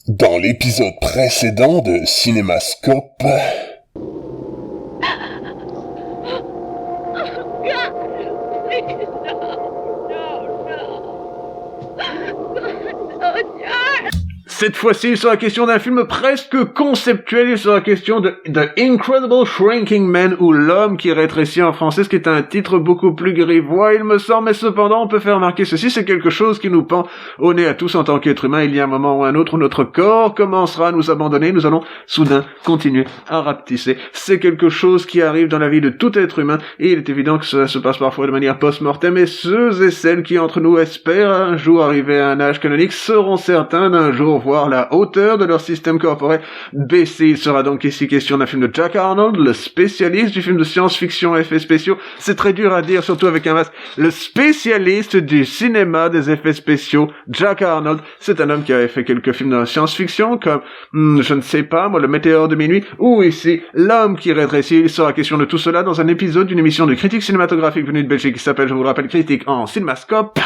Dans l'épisode précédent de Cinémascope... Cette fois-ci, il sera question d'un film presque conceptuel, il sera question de The Incredible Shrinking Man, ou L'homme qui rétrécit en français, ce qui est un titre beaucoup plus grivois, il me semble, mais cependant, on peut faire remarquer ceci, c'est quelque chose qui nous pend au nez à tous en tant qu'être humain. Il y a un moment ou un autre où notre corps commencera à nous abandonner, nous allons soudain continuer à rapetisser. C'est quelque chose qui arrive dans la vie de tout être humain, et il est évident que cela se passe parfois de manière post-mortem, et ceux et celles qui entre nous espèrent un jour arriver à un âge canonique seront certains d'un jour voir la hauteur de leur système corporel baisser. Il sera donc ici question d'un film de Jack Arnold, le spécialiste du film de science-fiction à effets spéciaux. C'est très dur à dire, surtout avec un masque. Le spécialiste du cinéma des effets spéciaux, Jack Arnold. C'est un homme qui avait fait quelques films de science-fiction, comme, je ne sais pas, moi, Le Météore de minuit, ou ici, L'homme qui rétrécit. Il sera question de tout cela dans un épisode d'une émission de critique cinématographique venue de Belgique qui s'appelle, je vous le rappelle, Critique en Cinémascope.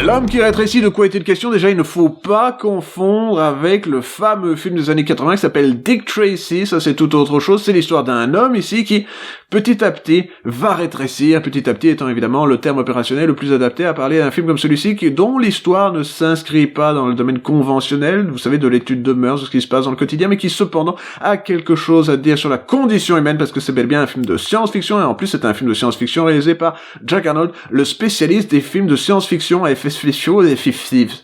L'homme qui rétrécit, de quoi était-il question? Déjà, il ne faut pas confondre avec le fameux film des années 80 qui s'appelle Dick Tracy. Ça, c'est tout autre chose. C'est l'histoire d'un homme ici qui, petit à petit, va rétrécir. Petit à petit étant évidemment le terme opérationnel le plus adapté à parler d'un film comme celui-ci, dont l'histoire ne s'inscrit pas dans le domaine conventionnel, vous savez, de l'étude de mœurs, de ce qui se passe dans le quotidien, mais qui cependant a quelque chose à dire sur la condition humaine, parce que c'est bel et bien un film de science-fiction, et en plus c'est un film de science-fiction réalisé par Jack Arnold, le spécialiste des films de science-fiction à effets spéciaux des 50s.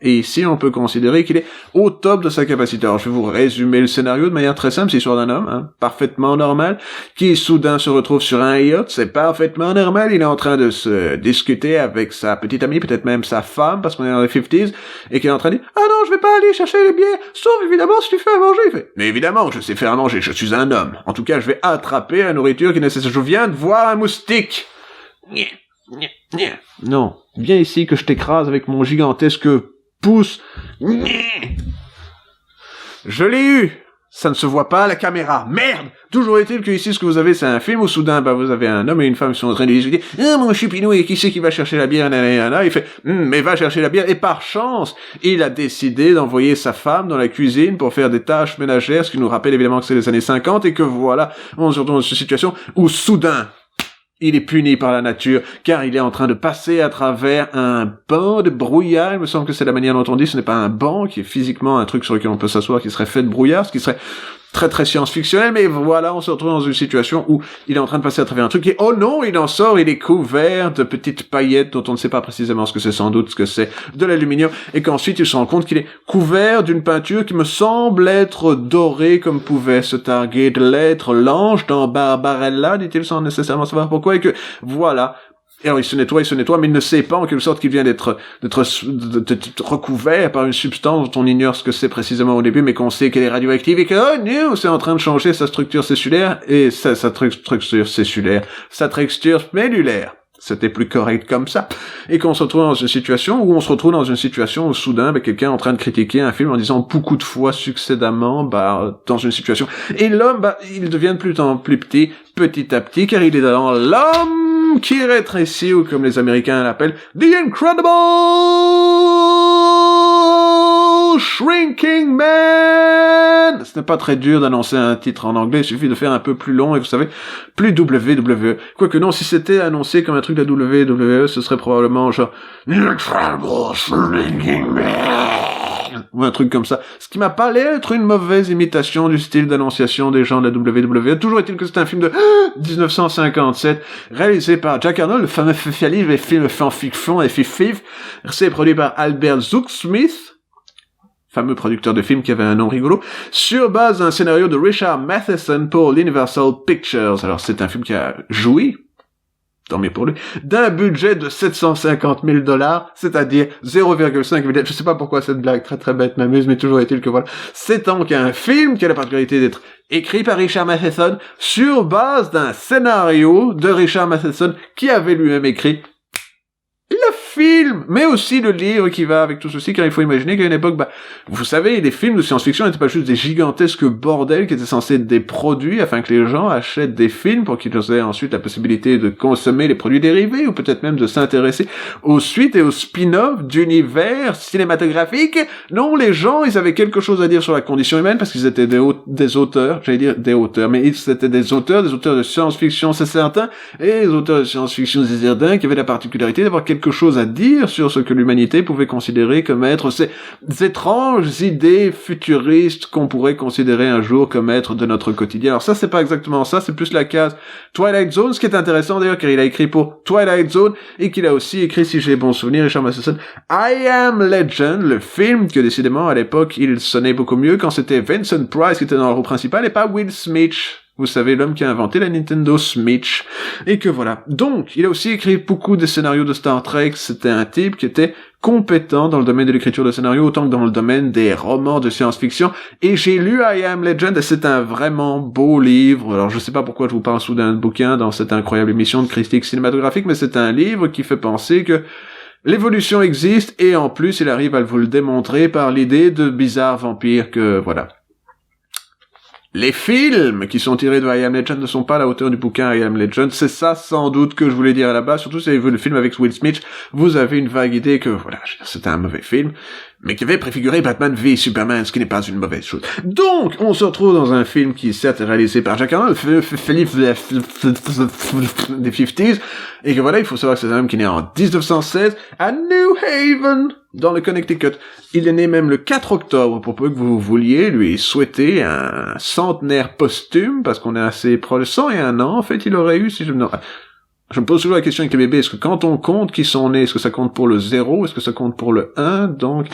Et ici, on peut considérer qu'il est au top de sa capacité. Alors, je vais vous résumer le scénario de manière très simple. C'est l'histoire d'un homme, parfaitement normal, qui soudain se retrouve sur un yacht. C'est parfaitement normal. Il est en train de se discuter avec sa petite amie, peut-être même sa femme, parce qu'on est dans les 50s, et qu'il est en train de dire « Ah non, je vais pas aller chercher les bières, sauf évidemment si tu fais à manger. » Il fait « Mais évidemment, je sais faire à manger, je suis un homme. En tout cas, je vais attraper la nourriture qui est nécessaire. Je viens de voir un moustique. » Non, viens ici que je t'écrase avec mon gigantesque pouce. Je l'ai eu. Ça ne se voit pas à la caméra. Merde! Toujours est-il que ici, ce que vous avez, c'est un film où soudain, vous avez un homme et une femme qui sont en train de discuter. Ah, mon chupinou, et qui c'est qui va chercher la bière? Il fait, mais va chercher la bière. Et par chance, il a décidé d'envoyer sa femme dans la cuisine pour faire des tâches ménagères, ce qui nous rappelle évidemment que c'est les années 50 et que voilà, on se retrouve dans cette situation où soudain, il est puni par la nature, car il est en train de passer à travers un banc de brouillard. Il me semble que c'est la manière dont on dit, ce n'est pas un banc, qui est physiquement un truc sur lequel on peut s'asseoir, qui serait fait de brouillard, ce qui serait très très science-fictionnel, mais voilà, on se retrouve dans une situation où il est en train de passer à travers un truc et oh non, il en sort, il est couvert de petites paillettes dont on ne sait pas précisément ce que c'est, sans doute ce que c'est de l'aluminium, et qu'ensuite il se rend compte qu'il est couvert d'une peinture qui me semble être dorée, comme pouvait se targuer de l'être l'ange dans Barbarella, dit-il sans nécessairement savoir pourquoi, et que voilà. Et alors il se nettoie, mais il ne sait pas en quelque sorte qu'il vient d'être recouvert par une substance dont on ignore ce que c'est précisément au début, mais qu'on sait qu'elle est radioactive et que, oh non, c'est en train de changer sa structure cellulaire et sa structure cellulaire, sa texture cellulaire. C'était plus correct comme ça. Et qu'on se retrouve dans une situation où soudain, quelqu'un est en train de critiquer un film en disant beaucoup de fois succédemment, dans une situation. Et l'homme, il devient de plus en plus petit à petit, car il est dans l'homme qui rétrécit, ou comme les Américains l'appellent, The Incredible Shrinking Man! Ce n'est pas très dur d'annoncer un titre en anglais, il suffit de faire un peu plus long et vous savez, plus WWE. Quoique non, si c'était annoncé comme un truc de la WWE, ce serait probablement genre The Incredible Shrinking Man! ou un truc comme ça. Ce qui m'a pas l'air être une mauvaise imitation du style d'annonciation des gens de la WWE. Toujours est-il que c'est un film de 1957, réalisé par Jack Arnold, le fameux spécialiste des films fan-fiction et fif-fif. C'est produit par Albert Zucksmith, fameux producteur de films qui avait un nom rigolo, sur base d'un scénario de Richard Matheson pour l'Universal Pictures. Alors c'est un film qui a joui, tant mieux pour lui, d'un budget de $750,000, c'est-à-dire 0,5 milliard. Je sais pas pourquoi cette blague très très bête m'amuse, mais toujours est-il que voilà. C'est donc un film qui a la particularité d'être écrit par Richard Matheson sur base d'un scénario de Richard Matheson qui avait lui-même écrit le film, mais aussi le livre qui va avec tout ceci, car il faut imaginer qu'à une époque, vous savez, les films de science-fiction n'étaient pas juste des gigantesques bordels qui étaient censés être des produits afin que les gens achètent des films pour qu'ils aient ensuite la possibilité de consommer les produits dérivés ou peut-être même de s'intéresser aux suites et aux spin-offs d'univers cinématographiques. Non, les gens, ils avaient quelque chose à dire sur la condition humaine parce qu'ils étaient des auteurs, j'allais dire des auteurs, mais ils étaient des auteurs de science-fiction, c'est certain, et les auteurs de science-fiction, c'est certain, qui avaient la particularité d'avoir quelque chose à dire sur ce que l'humanité pouvait considérer comme être ces étranges idées futuristes qu'on pourrait considérer un jour comme être de notre quotidien. Alors ça, c'est pas exactement ça, c'est plus la case Twilight Zone, ce qui est intéressant d'ailleurs, car il a écrit pour Twilight Zone, et qu'il a aussi écrit, si j'ai bon souvenir, Richard Matheson, I Am Legend, le film que décidément, à l'époque, il sonnait beaucoup mieux quand c'était Vincent Price qui était dans le rôle principal et pas Will Smith. Vous savez, l'homme qui a inventé la Nintendo Switch. Et que voilà. Donc, il a aussi écrit beaucoup des scénarios de Star Trek. C'était un type qui était compétent dans le domaine de l'écriture de scénarios, autant que dans le domaine des romans de science-fiction. Et j'ai lu I Am Legend, et c'est un vraiment beau livre. Alors, je sais pas pourquoi je vous parle soudain de bouquin dans cette incroyable émission de critique cinématographique, mais c'est un livre qui fait penser que l'évolution existe, et en plus, il arrive à vous le démontrer par l'idée de bizarres vampires que, voilà. Les films qui sont tirés de I Am Legend ne sont pas à la hauteur du bouquin I Am Legend. C'est ça, sans doute, que je voulais dire à la base. Surtout si vous avez vu le film avec Will Smith, vous avez une vague idée que, voilà, c'était un mauvais film, mais qui avait préfiguré Batman v Superman, ce qui n'est pas une mauvaise chose. Donc, on se retrouve dans un film qui, certes, est réalisé par Jack Arnold, Philippe des 50s, et que voilà, il faut savoir que c'est un homme qui est né en 1916 à New Haven, dans le Connecticut. Il est né même le 4 octobre, pour peu que vous vouliez lui souhaiter un centenaire posthume, parce qu'on est assez proche, 101 ans, en fait, il aurait eu, si je me... Je me pose toujours la question avec les bébés, est-ce que quand on compte qui sont nés, est-ce que ça compte pour le 0, est-ce que ça compte pour le 1? Donc,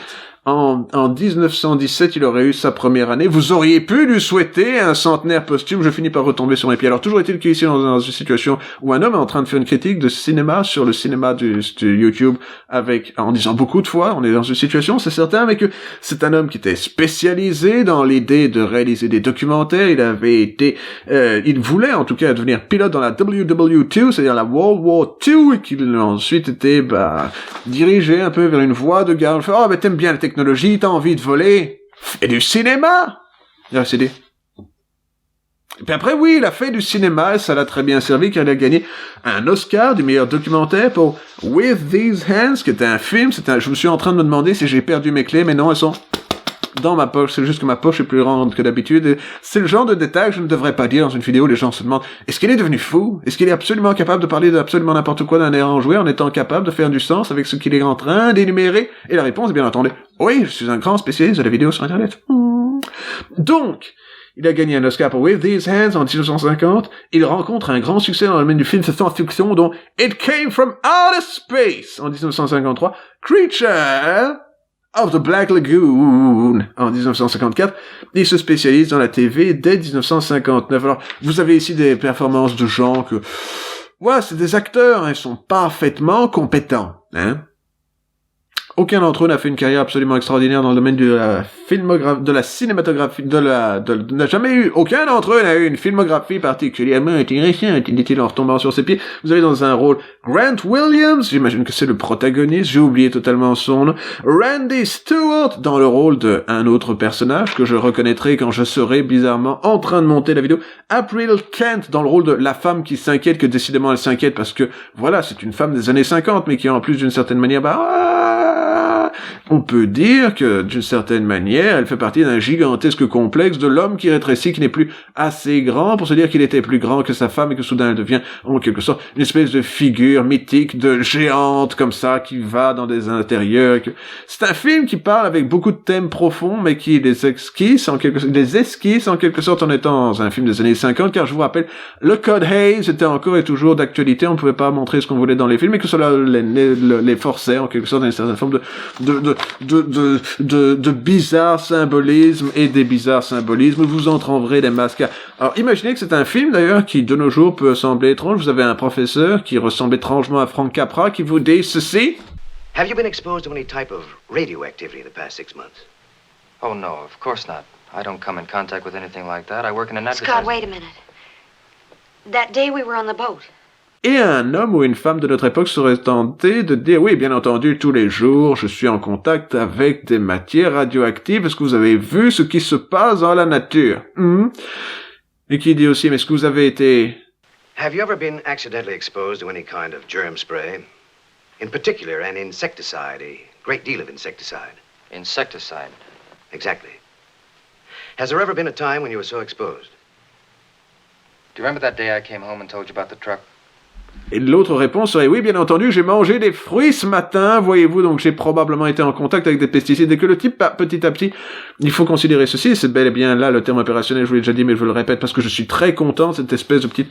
en 1917, il aurait eu sa première année. Vous auriez pu lui souhaiter un centenaire posthume. Je finis par retomber sur mes pieds. Alors, toujours est-il qu'ici, dans une situation où un homme est en train de faire une critique de cinéma sur le cinéma du YouTube en disant beaucoup de fois, on est dans une situation, c'est certain, mais que c'est un homme qui était spécialisé dans l'idée de réaliser des documentaires. Il avait été, il voulait en tout cas devenir pilote dans la WW2, c'est-à-dire la World War II, et qu'il a ensuite été, dirigé un peu vers une voie de garde. Oh, mais t'aimes bien la technologie, t'as envie de voler, fais du cinéma. Il a cédé. Et puis après, oui, il a fait du cinéma, et ça l'a très bien servi, car il a gagné un Oscar du meilleur documentaire pour With These Hands, qui était un film. Je me suis en train de me demander si j'ai perdu mes clés, mais non, elles sont dans ma poche. C'est juste que ma poche est plus grande que d'habitude. Et c'est le genre de détail que je ne devrais pas dire dans une vidéo. Les gens se demandent, est-ce qu'il est devenu fou? Est-ce qu'il est absolument capable de parler d'absolument n'importe quoi d'un air enjoué en étant capable de faire du sens avec ce qu'il est en train d'énumérer? Et la réponse est bien entendu, oui, je suis un grand spécialiste de la vidéo sur Internet. Donc, il a gagné un Oscar pour With These Hands en 1950. Il rencontre un grand succès dans le domaine du film de science-fiction dont It Came From Outer Space en 1953, Creature of the Black Lagoon en 1954. Il se spécialise dans la TV dès 1959. Alors, vous avez ici des performances de gens que... ouais, c'est des acteurs, ils sont parfaitement compétents, hein. Aucun d'entre eux n'a fait une carrière absolument extraordinaire dans le domaine de la filmographie, de la cinématographie, n'a jamais eu, aucun d'entre eux n'a eu une filmographie particulièrement intéressante, dit-il en retombant sur ses pieds. Vous avez dans un rôle Grant Williams, j'imagine que c'est le protagoniste, j'ai oublié totalement son nom, Randy Stewart dans le rôle de un autre personnage que je reconnaîtrai quand je serai bizarrement en train de monter la vidéo, April Kent dans le rôle de la femme qui s'inquiète, que décidément elle s'inquiète parce que, voilà, c'est une femme des années 50, mais qui en plus d'une certaine manière, on peut dire que, d'une certaine manière, elle fait partie d'un gigantesque complexe de l'homme qui rétrécit, qui n'est plus assez grand pour se dire qu'il était plus grand que sa femme et que soudain elle devient, en quelque sorte, une espèce de figure mythique, de géante, comme ça, qui va dans des intérieurs. C'est un film qui parle avec beaucoup de thèmes profonds, mais qui les esquisse en quelque sorte en étant un film des années 50, car je vous rappelle, le Code Haze était encore et toujours d'actualité, on ne pouvait pas montrer ce qu'on voulait dans les films, et que cela les forçait, en quelque sorte, dans une certaine forme de bizarres symbolismes et des bizarres symbolismes, vous en trouverez des masques. Alors, imaginez que c'est un film, d'ailleurs, qui, de nos jours, peut sembler étrange. Vous avez un professeur qui ressemble étrangement à Frank Capra, qui vous dit ceci. Have you been exposed to any type of radioactivity in the past 6 months? Oh, no, of course not. I don't come in contact with anything like that. I work in an advertising... Scott, wait a minute. That day we were on the boat. Et un homme ou une femme de notre époque serait tenté de dire, oui, bien entendu, tous les jours, je suis en contact avec des matières radioactives, parce que vous avez vu ce qui se passe dans la nature. Et qui dit aussi, mais est-ce que vous avez été... Have you ever been accidentally exposed to any kind of germ spray? In particular, an insecticide, a great deal of insecticide. Insecticide? Exactly. Has there ever been a time when you were so exposed? Do you remember that day I came home and told you about the truck? Et l'autre réponse serait, oui, bien entendu, j'ai mangé des fruits ce matin, voyez-vous, donc j'ai probablement été en contact avec des pesticides, et que le type, petit à petit, il faut considérer ceci, c'est bel et bien là le terme opérationnel, je vous l'ai déjà dit, mais je le répète parce que je suis très content de cette espèce de petite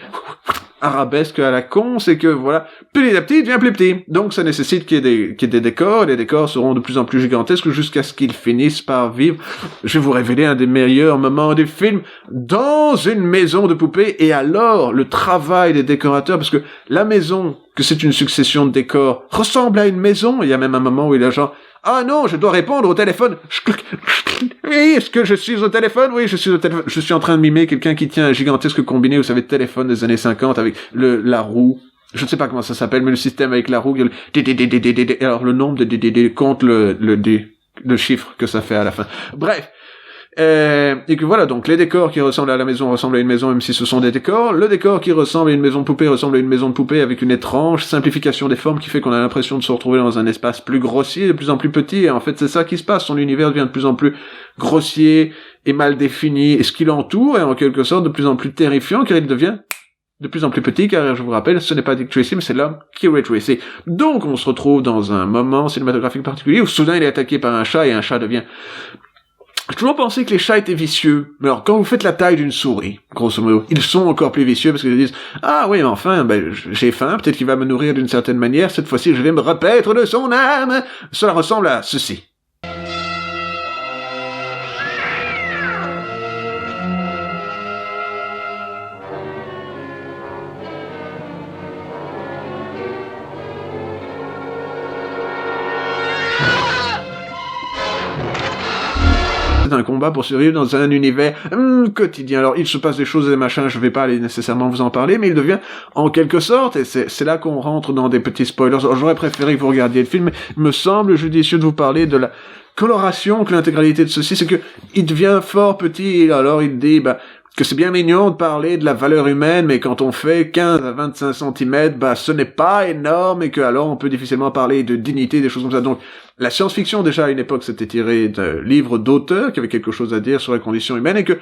arabesque à la con, c'est que, voilà, petit à petit, il devient plus petit. Donc ça nécessite qu'il y ait des décors, les décors seront de plus en plus gigantesques jusqu'à ce qu'ils finissent par vivre. Je vais vous révéler un des meilleurs moments du film, dans une maison de poupées, et alors, le travail des décorateurs, parce que la maison, que c'est une succession de décors, ressemble à une maison. Il y a même un moment où il a genre, ah non, je dois répondre au téléphone. Oui, est-ce que je suis au téléphone? Oui, je suis au téléphone. Je suis en train de mimer quelqu'un qui tient un gigantesque combiné, vous savez, de téléphone des années 50 avec la roue. Je ne sais pas comment ça s'appelle, mais le système avec la roue, et alors le nombre de compte le chiffre que ça fait à la fin. Bref. Et que voilà, donc les décors qui ressemblent à la maison ressemblent à une maison, même si ce sont des décors. Le décor qui ressemble à une maison de poupée ressemble à une maison de poupée avec une étrange simplification des formes qui fait qu'on a l'impression de se retrouver dans un espace plus grossier, de plus en plus petit. Et en fait, c'est ça qui se passe. Son univers devient de plus en plus grossier et mal défini. Et ce qui l'entoure est en quelque sorte de plus en plus terrifiant, car il devient de plus en plus petit, car je vous rappelle, ce n'est pas Dick Tracy, mais c'est l'homme qui est Ray Tracy. Donc on se retrouve dans un moment cinématographique particulier où soudain il est attaqué par un chat et un chat devient... J'ai toujours pensé que les chats étaient vicieux. Mais alors, quand vous faites la taille d'une souris, grosso modo, ils sont encore plus vicieux parce qu'ils disent « Ah oui, mais enfin, j'ai faim, peut-être qu'il va me nourrir d'une certaine manière, cette fois-ci je vais me repaître de son âme !» Cela ressemble à ceci. Un combat pour survivre dans un univers quotidien. Alors, il se passe des choses et des machins, je vais pas aller nécessairement vous en parler, mais il devient, en quelque sorte, et c'est là qu'on rentre dans des petits spoilers. Alors, j'aurais préféré que vous regardiez le film, mais il me semble judicieux de vous parler de la coloration, que l'intégralité de ceci, c'est que il devient fort petit, et alors il dit, que c'est bien mignon de parler de la valeur humaine, mais quand on fait 15 à 25 cm, ce n'est pas énorme, et que alors on peut difficilement parler de dignité, des choses comme ça. Donc, la science-fiction, déjà, à une époque, s'était tirée d'un livre d'auteur qui avait quelque chose à dire sur la condition humaine, et que,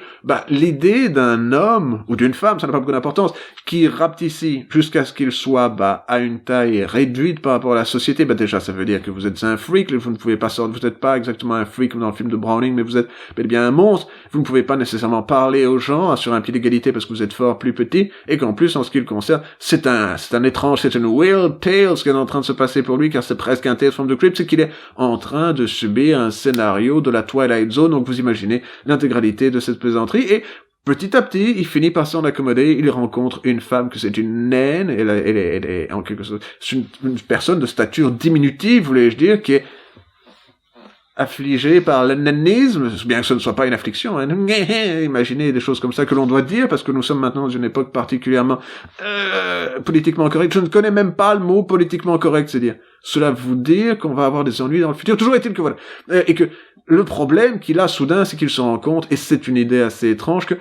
l'idée d'un homme, ou d'une femme, ça n'a pas beaucoup d'importance, qui rapetissait jusqu'à ce qu'il soit, à une taille réduite par rapport à la société, déjà, ça veut dire que vous êtes un freak, vous ne pouvez pas sortir, vous n'êtes pas exactement un freak comme dans le film de Browning, mais vous êtes bel et bien un monstre, vous ne pouvez pas nécessairement parler aux gens sur un pied d'égalité parce que vous êtes fort plus petit, et qu'en plus, en ce qui le concerne, c'est un étrange, c'est une weird tale, ce qui est en train de se passer pour lui, car c'est presque un Tales from the Crypt, c'est qu'il est en train de subir un scénario de la Twilight Zone, donc vous imaginez l'intégralité de cette plaisanterie, et petit à petit, il finit par s'en accommoder, il rencontre une femme que c'est une naine, elle est en quelque sorte, c'est une personne de stature diminutive, voulais-je dire, qui est affligé par le nanisme, bien que ce ne soit pas une affliction, imaginez des choses comme ça que l'on doit dire, parce que nous sommes maintenant dans une époque particulièrement politiquement correcte. Je ne connais même pas le mot politiquement correct, c'est dire. Cela vous dire qu'on va avoir des ennuis dans le futur. Toujours est-il que voilà. Et que le problème qu'il a soudain, c'est qu'il se rend compte, et c'est une idée assez étrange, que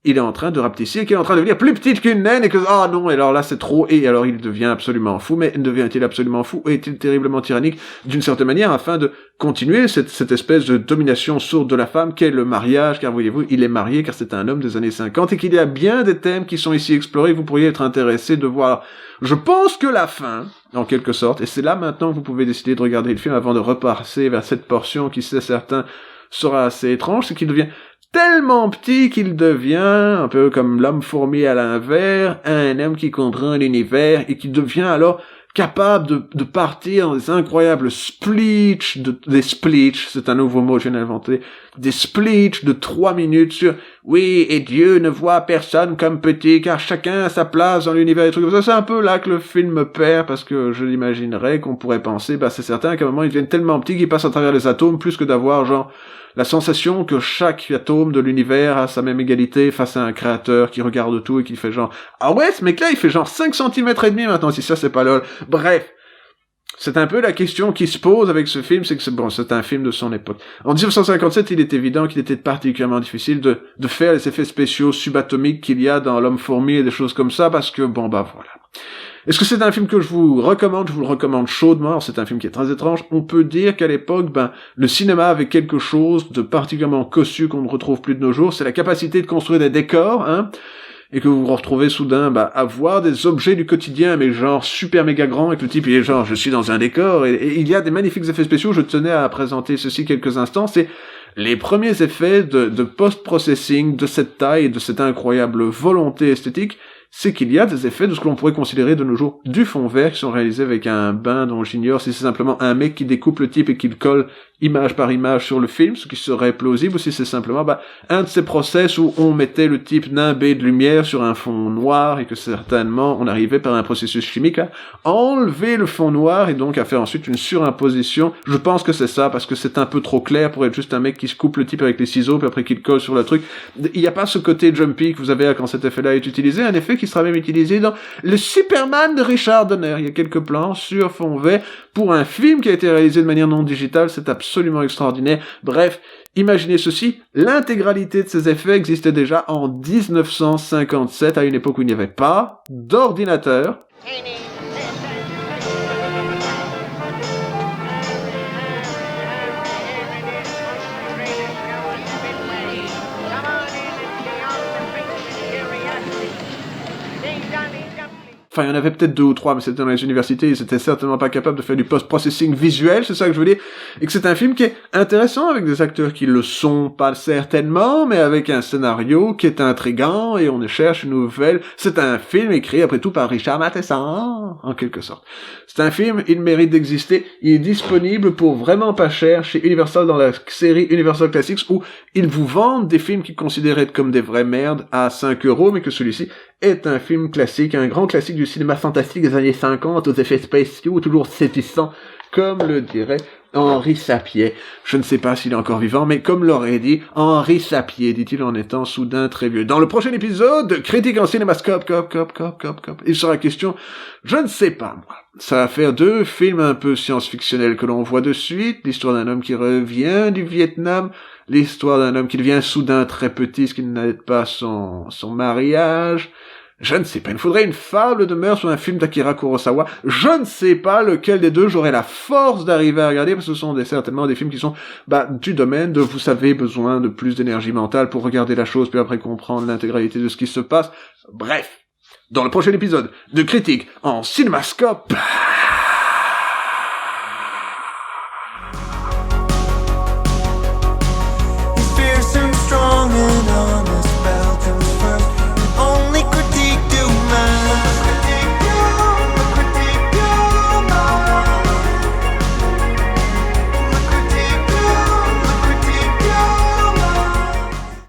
il est en train de rapetissir, qu'il est en train de devenir plus petite qu'une naine, et que, ah non, et alors là c'est trop, et alors il devient absolument fou, mais devient-il absolument fou, et est-il terriblement tyrannique, d'une certaine manière, afin de continuer cette espèce de domination sourde de la femme, qu'est le mariage, car voyez-vous, il est marié, car c'est un homme des années 50, et qu'il y a bien des thèmes qui sont ici explorés, vous pourriez être intéressé de voir. Je pense que la fin, en quelque sorte, et c'est là maintenant que vous pouvez décider de regarder le film avant de repasser vers cette portion qui, c'est certain, sera assez étrange, c'est qu'il devient tellement petit qu'il devient, un peu comme l'homme fourmi à l'inverse, un homme qui comprend l'univers et qui devient alors capable de partir dans des incroyables des splitch, c'est un nouveau mot que je viens d'inventer, des splitch de 3 minutes sur « Oui, et Dieu ne voit personne comme petit, car chacun a sa place dans l'univers » et trucs comme ça. C'est un peu là que le film me perd, parce que je l'imaginerais qu'on pourrait penser, c'est certain qu'à un moment, ils deviennent tellement petits qu'ils passent à travers les atomes, plus que d'avoir, genre, la sensation que chaque atome de l'univers a sa même égalité face à un créateur qui regarde tout et qui fait genre « Ah ouais, ce mec-là, il fait genre 5 cm et demi maintenant, si ça c'est pas lol. » Bref. C'est un peu la question qui se pose avec ce film, c'est que c'est un film de son époque. En 1957, il est évident qu'il était particulièrement difficile de faire les effets spéciaux subatomiques qu'il y a dans L'Homme Fourmi et des choses comme ça, parce que voilà. Est-ce que c'est un film que je vous recommande? Je vous le recommande chaudement. Alors, c'est un film qui est très étrange. On peut dire qu'à l'époque, le cinéma avait quelque chose de particulièrement cossu qu'on ne retrouve plus de nos jours. C'est la capacité de construire des décors, et que vous vous retrouvez soudain à voir des objets du quotidien, mais genre super méga grands, et que le type il est genre je suis dans un décor, et il y a des magnifiques effets spéciaux. Je tenais à présenter ceci quelques instants. C'est les premiers effets de post-processing de cette taille et de cette incroyable volonté esthétique. C'est qu'il y a des effets de ce que l'on pourrait considérer de nos jours du fond vert qui sont réalisés avec un bain dont j'ignore si c'est simplement un mec qui découpe le type et qui le colle image par image sur le film, ce qui serait plausible, ou si c'est simplement un de ces process où on mettait le type nimbé de lumière sur un fond noir et que certainement on arrivait par un processus chimique à enlever le fond noir et donc à faire ensuite une surimposition. Je pense que c'est ça, parce que c'est un peu trop clair pour être juste un mec qui se coupe le type avec les ciseaux puis après qu'il le colle sur le truc. Il n'y a pas ce côté jumpy que vous avez quand cet effet-là est utilisé, un effet qui sera même utilisé dans le Superman de Richard Donner. Il y a quelques plans sur fond vert pour un film qui a été réalisé de manière non digitale, c'est absolument extraordinaire. Bref, imaginez ceci, l'intégralité de ces effets existait déjà en 1957, à une époque où il n'y avait pas d'ordinateur. Enfin, il y en avait peut-être 2 ou 3, mais c'était dans les universités, ils étaient certainement pas capables de faire du post-processing visuel, c'est ça que je veux dire, et que c'est un film qui est intéressant, avec des acteurs qui le sont pas certainement, mais avec un scénario qui est intriguant, et on cherche une nouvelle. C'est un film écrit, après tout, par Richard Matheson, en quelque sorte. C'est un film, il mérite d'exister, il est disponible pour vraiment pas cher chez Universal dans la série Universal Classics, où ils vous vendent des films qu'ils considèrent être comme des vraies merdes à 5€, mais que celui-ci est un film classique, un grand classique du cinéma fantastique des années 50, aux effets spéciaux toujours saisissants, comme le dirait Henri Sapier. Je ne sais pas s'il est encore vivant, mais comme l'aurait dit Henri Sapier, dit-il en étant soudain très vieux. Dans le prochain épisode, Critique en cinémascope, il sera question, je ne sais pas moi. Ça va faire 2 films un peu science-fictionnels que l'on voit de suite, l'histoire d'un homme qui revient du Vietnam, l'histoire d'un homme qui devient soudain très petit, ce qui n'aide pas son mariage. Je ne sais pas, il me faudrait une fable de meurtre ou un film d'Akira Kurosawa. Je ne sais pas lequel des deux j'aurais la force d'arriver à regarder, parce que ce sont certainement des films qui sont du domaine de, vous savez, besoin de plus d'énergie mentale pour regarder la chose, puis après comprendre l'intégralité de ce qui se passe. Bref, dans le prochain épisode de Critique en cinémascope...